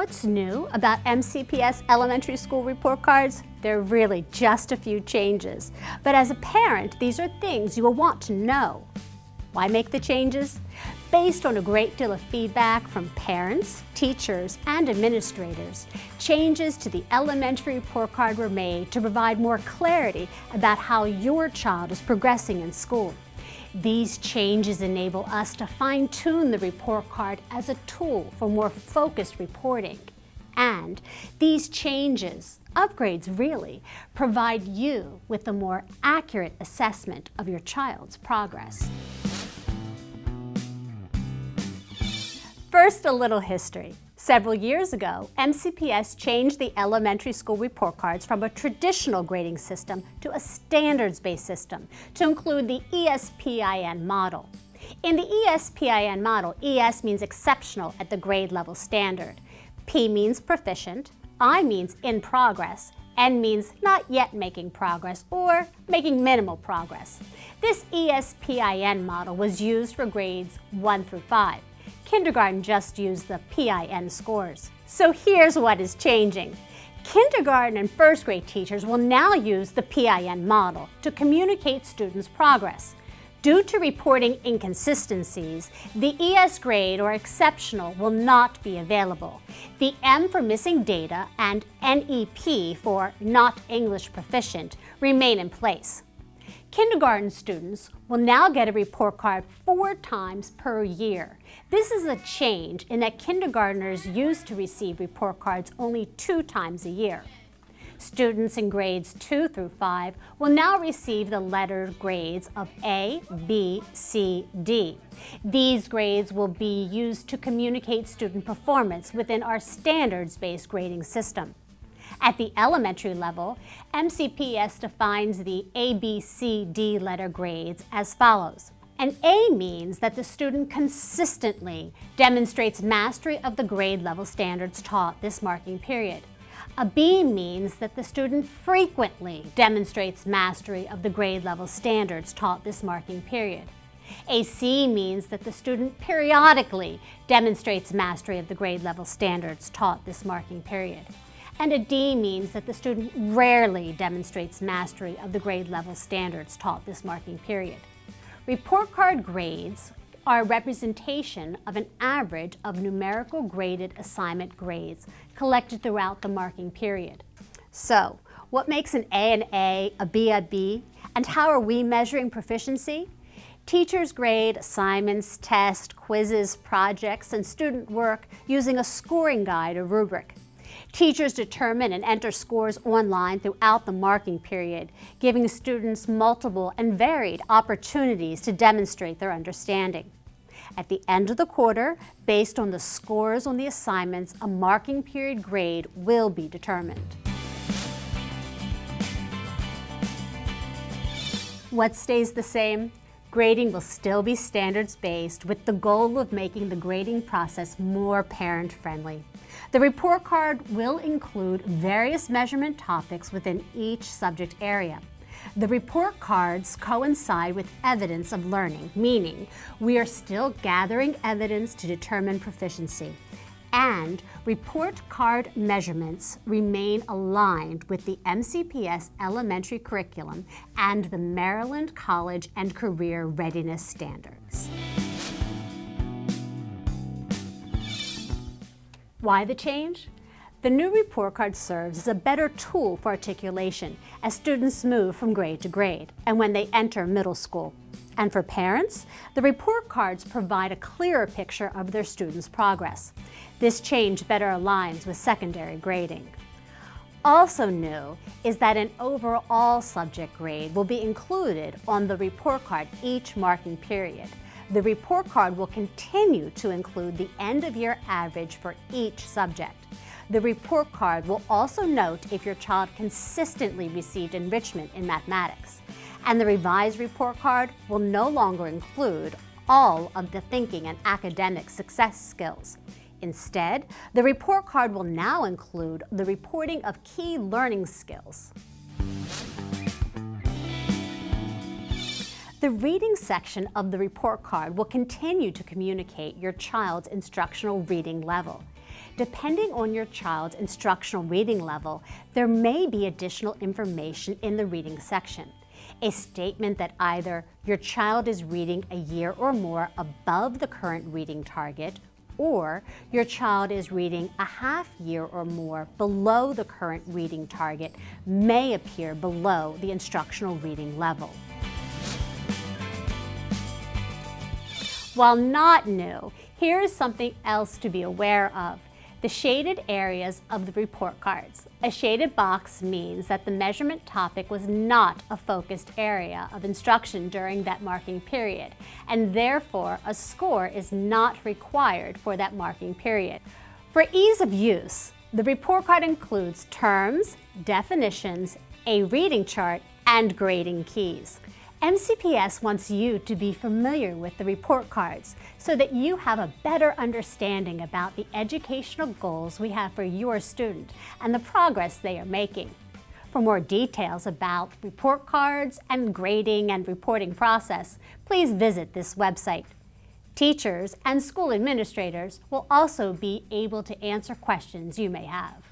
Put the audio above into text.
What's new about MCPS Elementary School report cards? There are really just a few changes. But as a parent, these are things you will want to know. Why make the changes? Based on a great deal of feedback from parents, teachers, and administrators, changes to the elementary report card were made to provide more clarity about how your child is progressing in school. These changes enable us to fine-tune the report card as a tool for more focused reporting. And these changes, upgrades really, provide you with a more accurate assessment of your child's progress. First, a little history. Several years ago, MCPS changed the elementary school report cards from a traditional grading system to a standards-based system to include the ESPIN model. In the ESPIN model, ES means exceptional at the grade level standard, P means proficient, I means in progress, N means not yet making progress or making minimal progress. This ESPIN model was used for grades 1 through 5. Kindergarten just used the PIN scores. So here's what is changing. Kindergarten and first grade teachers will now use the PIN model to communicate students' progress. Due to reporting inconsistencies, the ES grade or exceptional will not be available. The M for missing data and NEP for not English proficient remain in place. Kindergarten students will now get a report card 4 times per year. This is a change in that kindergartners used to receive report cards only 2 times a year. Students in grades 2 through 5 will now receive the lettered grades of A, B, C, D. These grades will be used to communicate student performance within our standards-based grading system. At the elementary level, MCPS defines the A, B, C, D letter grades as follows. An A means that the student consistently demonstrates mastery of the grade level standards taught this marking period. A B means that the student frequently demonstrates mastery of the grade level standards taught this marking period. A C means that the student periodically demonstrates mastery of the grade level standards taught this marking period. And a D means that the student rarely demonstrates mastery of the grade level standards taught this marking period. Report card grades are a representation of an average of numerical graded assignment grades collected throughout the marking period. So, what makes an A, a B, and how are we measuring proficiency? Teachers grade assignments, tests, quizzes, projects, and student work using a scoring guide or rubric. Teachers determine and enter scores online throughout the marking period, giving students multiple and varied opportunities to demonstrate their understanding. At the end of the quarter, based on the scores on the assignments, a marking period grade will be determined. What stays the same? Grading will still be standards-based with the goal of making the grading process more parent-friendly. The report card will include various measurement topics within each subject area. The report cards coincide with evidence of learning, meaning we are still gathering evidence to determine proficiency. And report card measurements remain aligned with the MCPS elementary curriculum and the Maryland College and Career Readiness Standards. Why the change? The new report card serves as a better tool for articulation as students move from grade to grade and when they enter middle school. And for parents, the report cards provide a clearer picture of their students' progress. This change better aligns with secondary grading. Also new is that an overall subject grade will be included on the report card each marking period. The report card will continue to include the end-of-year average for each subject. The report card will also note if your child consistently received enrichment in mathematics. And the revised report card will no longer include all of the thinking and academic success skills. Instead, the report card will now include the reporting of key learning skills. The reading section of the report card will continue to communicate your child's instructional reading level. depending on your child's instructional reading level, there may be additional information in the reading section. A statement that either your child is reading a year or more above the current reading target, or your child is reading a half year or more below the current reading target may appear below the instructional reading level. While not new, here is something else to be aware of: the shaded areas of the report cards. A shaded box means that the measurement topic was not a focused area of instruction during that marking period, and therefore a score is not required for that marking period. For ease of use, the report card includes terms, definitions, a reading chart, and grading keys. MCPS wants you to be familiar with the report cards so that you have a better understanding about the educational goals we have for your student and the progress they are making. For more details about report cards and grading and reporting process, please visit this website. Teachers and school administrators will also be able to answer questions you may have.